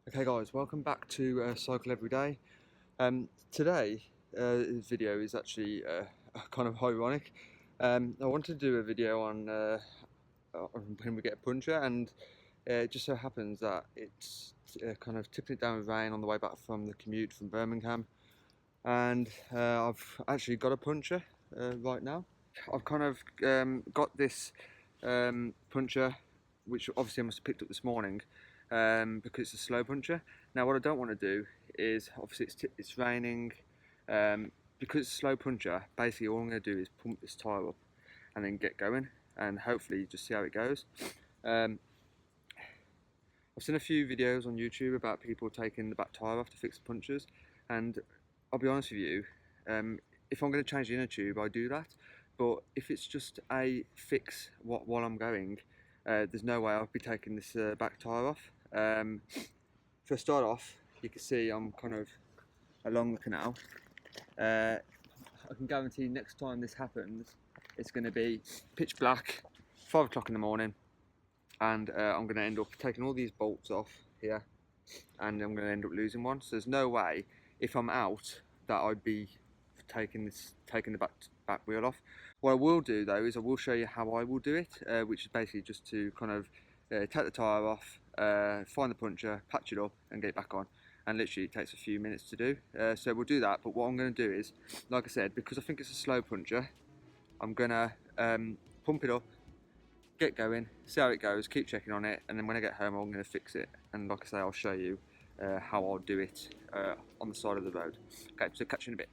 Okay guys, welcome back to Cycle Every Day. Today, this video is actually kind of ironic. I wanted to do a video on when we get a puncture, and it just so happens that it's kind of tipping it down with rain on the way back from the commute from Birmingham, and I've actually got a puncture right now. I've kind of got this puncture, which obviously I must have picked up this morning, because it's a slow puncture. Now what I don't want to do is, obviously it's raining, because it's a slow puncture, basically all I'm going to do is pump this tyre up and then get going and hopefully just see how it goes. I've seen a few videos on YouTube about people taking the back tyre off to fix the punctures, and I'll be honest with you, if I'm going to change the inner tube I do that, but if it's just a fix while I'm going, there's no way I'll be taking this back tyre off. For a start off, you can see I'm kind of along the canal. I can guarantee next time this happens, it's going to be pitch black, 5 o'clock in the morning, and I'm going to end up taking all these bolts off here, and I'm going to end up losing one. So there's no way, if I'm out, that I'd be taking the back wheel off. What I will do though is I will show you how I will do it, which is basically just to kind of take the tyre off, find the puncture, patch it up and get it back on, and literally it takes a few minutes to do. So we'll do that, but what I'm going to do is, like I said, because I think it's a slow puncture, I'm going to pump it up, get going, see how it goes, keep checking on it, and then when I get home I'm going to fix it, and like I say, I'll show you how I'll do it on the side of the road. Okay, so catch you in a bit.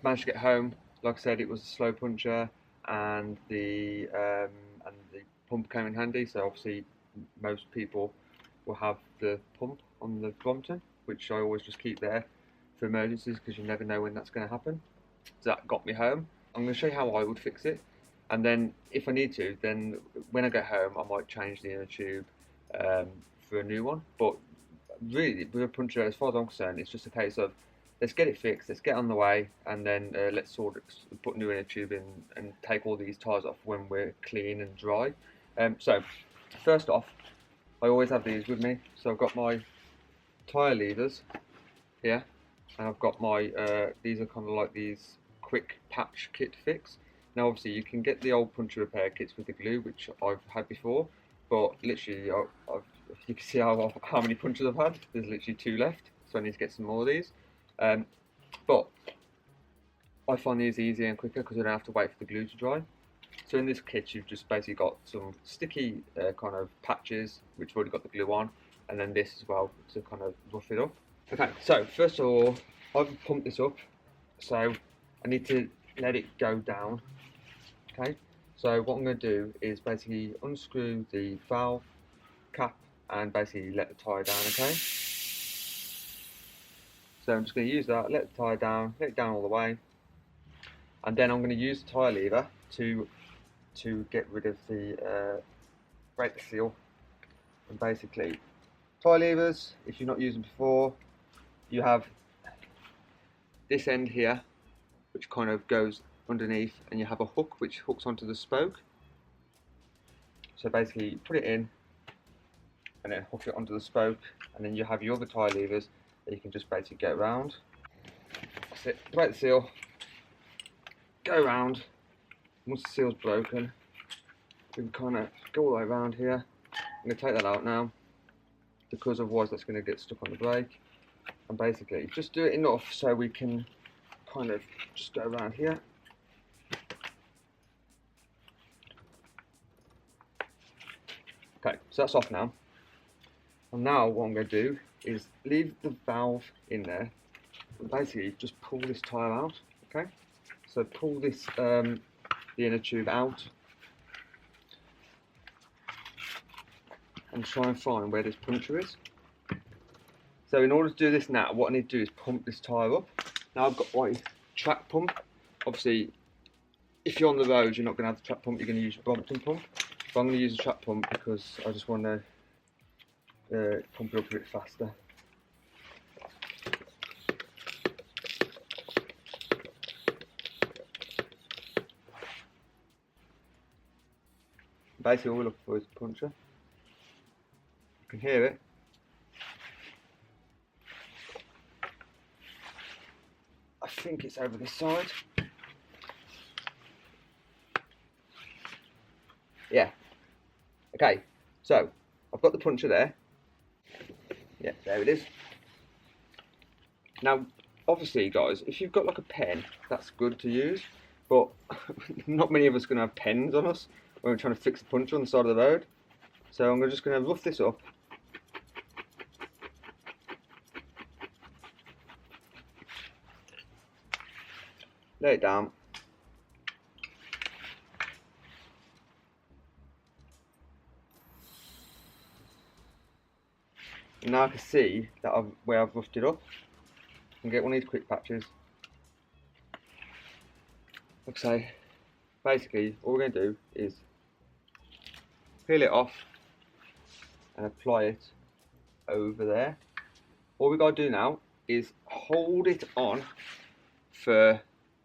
Managed to get home. Like I said, it was a slow puncture, and the pump came in handy. So obviously, most people will have the pump on the Brompton, which I always just keep there for emergencies because you never know when that's going to happen. So that got me home. I'm going to show you how I would fix it, and then if I need to, then when I get home, I might change the inner tube for a new one. But really, with a puncture, as far as I'm concerned, it's just a case of let's get it fixed, let's get on the way, and then let's sort of put new inner tube in and take all these tyres off when we're clean and dry. So first off, I always have these with me. So I've got my tyre levers here, and I've got my these are kind of like these quick patch kit fix. Now obviously you can get the old puncture repair kits with the glue, which I've had before, but literally you can see how many punctures I've had. There's literally 2 left, so I need to get some more of these. But I find these easier and quicker because I don't have to wait for the glue to dry. So in this kit you've just basically got some sticky kind of patches which have already got the glue on, and then this as well to kind of rough it up. Okay, so first of all, I've pumped this up, so I need to let it go down. Okay, so what I'm going to do is basically unscrew the valve cap and basically let the tyre down. Okay, so I'm just going to use that, let the tyre down, let it down all the way, and then I'm going to use the tyre lever to get rid of the break the seal. And basically, tyre levers, if you've not used them before, you have this end here which kind of goes underneath, and you have a hook which hooks onto the spoke. So basically you put it in and then hook it onto the spoke, and then you have your other tyre levers that you can just basically get around. That's it, break the seal, go around. Once the seal's broken, you can kind of go all the way around here. I'm going to take that out now because otherwise that's going to get stuck on the brake. And basically just do it enough so we can kind of just go around here. Okay, so that's off now. And now what I'm going to do is leave the valve in there and basically just pull this tyre out. Okay, so pull this the inner tube out and try and find where this puncture is. So in order to do this now, what I need to do is pump this tyre up. Now I've got my track pump. Obviously, if you're on the road, you're not going to have the track pump, you're going to use a Brompton pump. But I'm going to use a track pump because I just want to pump it up a bit faster. Basically all we're looking for is a puncture. You can hear it. I think it's over this side. Yeah. Okay, so I've got the puncture there. Yeah, there it is. Now, obviously, guys, if you've got like a pen, that's good to use, but not many of us are going to have pens on us when we're trying to fix a puncture on the side of the road. So I'm just going to rough this up. Lay it down. And now I can see that where I've roughed it up. And get one of these quick patches. Like I say, basically all we're going to do is peel it off and apply it over there. All we got to do now is hold it on for,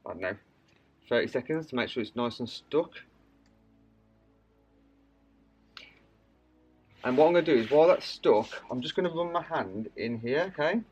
I don't know, 30 seconds to make sure it's nice and stuck. And what I'm going to do is, while that's stuck, I'm just going to run my hand in here, okay,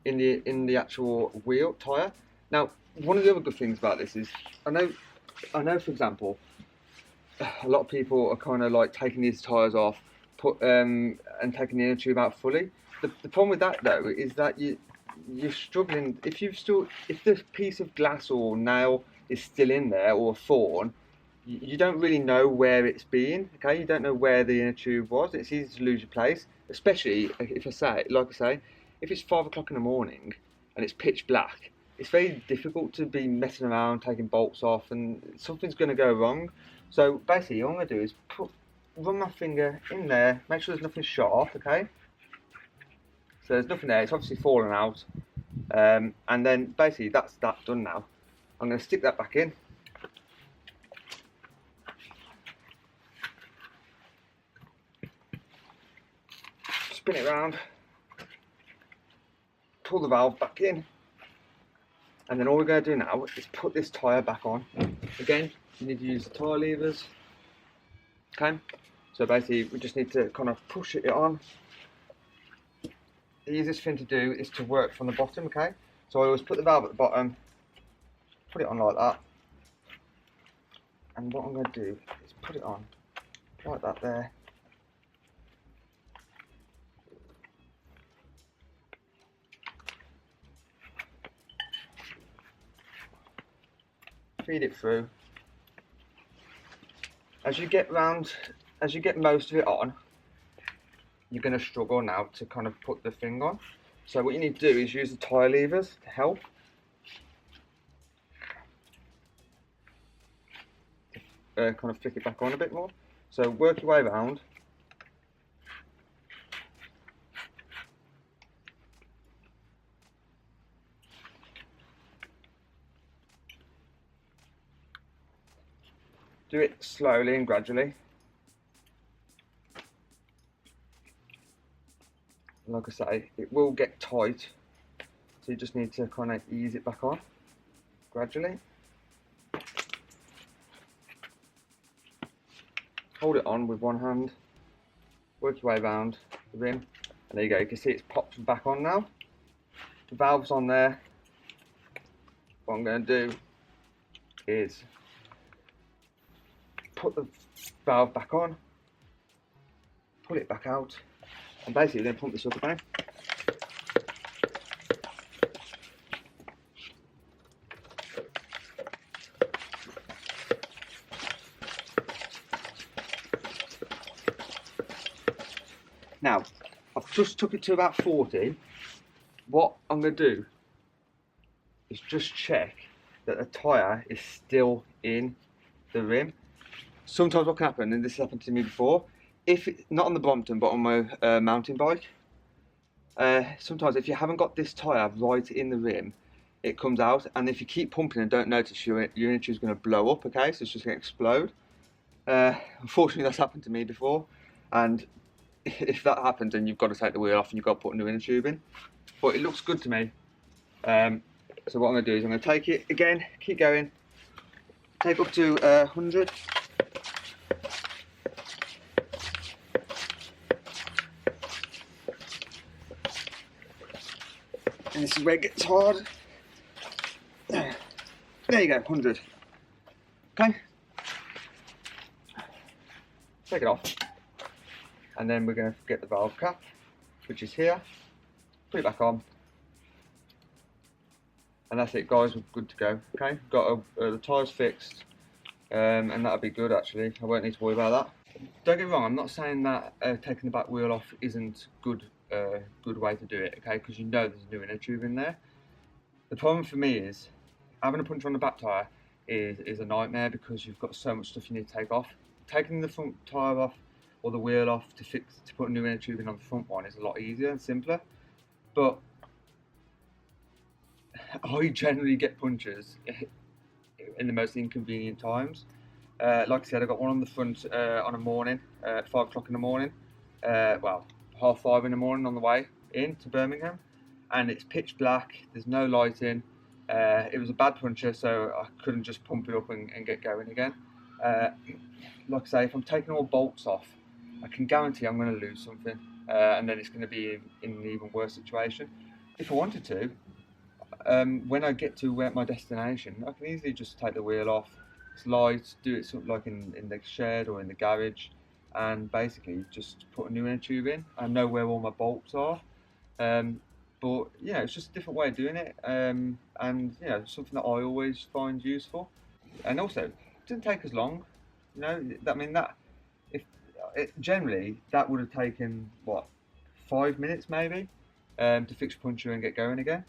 in the actual wheel tyre. Now, one of the other good things about this is, I know, for example, a lot of people are kind of like taking these tyres off, and taking the inner tube out fully. The problem with that though is that you're struggling if the piece of glass or nail is still in there, or a thorn. You don't really know where it's been, okay? You don't know where the inner tube was. It's easy to lose your place, especially if if it's 5 o'clock in the morning and it's pitch black. It's very difficult to be messing around, taking bolts off, and something's going to go wrong. So basically, all I'm going to do is run my finger in there, make sure there's nothing sharp, okay? So there's nothing there. It's obviously fallen out, and then basically that's that done now. I'm going to stick that back in. Spin it around, pull the valve back in, and then all we're going to do now is put this tyre back on. Again, you need to use the tyre levers, okay? So basically we just need to kind of push it on. The easiest thing to do is to work from the bottom, okay? So I always put the valve at the bottom, put it on like that, and what I'm going to do is put it on like that there. Feed it through. As you get most of it on, you're going to struggle now to kind of put the thing on. So what you need to do is use the tyre levers to help. Kind of flick it back on a bit more. So work your way around. Do it slowly and gradually. Like I say, it will get tight, so you just need to kind of ease it back on gradually. Hold it on with one hand, work your way around the rim, and there you go. You can see it's popped back on now. The valve's on there. What I'm going to do is put the valve back on, pull it back out, and basically then pump this up again. Now, I've just took it to about 40. What I'm going to do is just check that the tyre is still in the rim. Sometimes what can happen, and this has happened to me before, if it's not on the Brompton but on my mountain bike, sometimes if you haven't got this tyre right in the rim, it comes out, and if you keep pumping and don't notice, your inner tube is going to blow up, okay, so it's just going to explode. Unfortunately, that's happened to me before, and if that happens, then you've got to take the wheel off and you've got to put a new inner tube in. But it looks good to me. So what I'm going to do is I'm going to take it again, keep going, take up to 100. And this is where it gets hard. There you go, 100. Okay. Take it off. And then we're going to get the valve cap, which is here. Put it back on. And that's it, guys, we're good to go. Okay, got the tyres fixed. And that'll be good, actually. I won't need to worry about that. Don't get me wrong, I'm not saying that taking the back wheel off isn't good way to do it, okay, because you know there's a new inner tube in there. The problem for me is having a puncture on the back tyre is a nightmare, because you've got so much stuff you need to take off. Taking the front tyre off or the wheel off to put a new inner tube in on the front one is a lot easier and simpler, but I generally get punctures in the most inconvenient times. Like I said, I got one on the front on a morning, at 5 o'clock in the morning, well, 5:30 in the morning on the way in to Birmingham, and it's pitch black, there's no lighting. It was a bad puncture, so I couldn't just pump it up and get going again. Like I say, if I'm taking all bolts off, I can guarantee I'm going to lose something, and then it's going to be in an even worse situation. If I wanted to, when I get to my destination, I can easily just take the wheel off, slide, do it sort of like in the shed or in the garage, and basically just put a new inner tube in. I know where all my bolts are, but yeah, it's just a different way of doing it, and you know, something that I always find useful. And also, it didn't take as long. You know, I mean, that if generally that would have taken what, 5 minutes maybe, to fix puncture and get going again.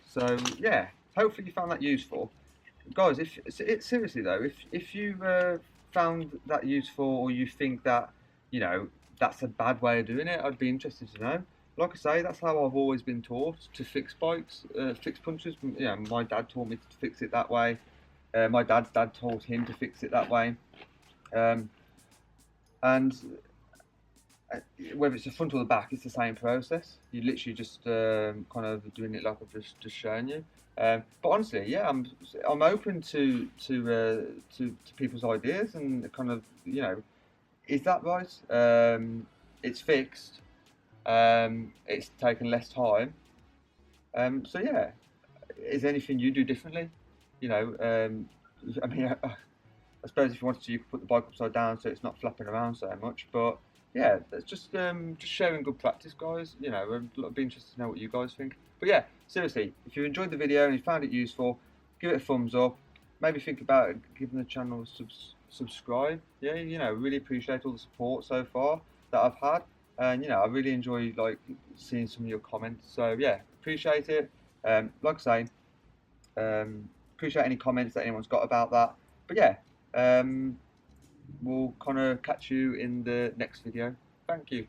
So yeah, hopefully you found that useful, guys. Seriously though, if you found that useful, or you think that, you know, that's a bad way of doing it, I'd be interested to know. Like I say, that's how I've always been taught to fix bikes, fix punctures. You know, my dad taught me to fix it that way. My dad's dad taught him to fix it that way. And whether it's the front or the back, it's the same process. You literally just kind of doing it like I've just shown you. But honestly, yeah, I'm open to people's ideas, and kind of, you know, is that right? It's fixed. It's taken less time. So yeah, is there anything you do differently? You know, I mean, I suppose if you wanted to, you could put the bike upside down so it's not flapping around so much. But yeah, that's just sharing good practice, guys. You know, I'd be interested to know what you guys think. But yeah, seriously, if you enjoyed the video and you found it useful, give it a thumbs up. Maybe think about giving the channel a subscribe. Yeah, you know, really appreciate all the support so far that I've had, and you know, I really enjoy like seeing some of your comments. So yeah, appreciate it. Like I say, appreciate any comments that anyone's got about that. But yeah, we'll kind of catch you in the next video. Thank you.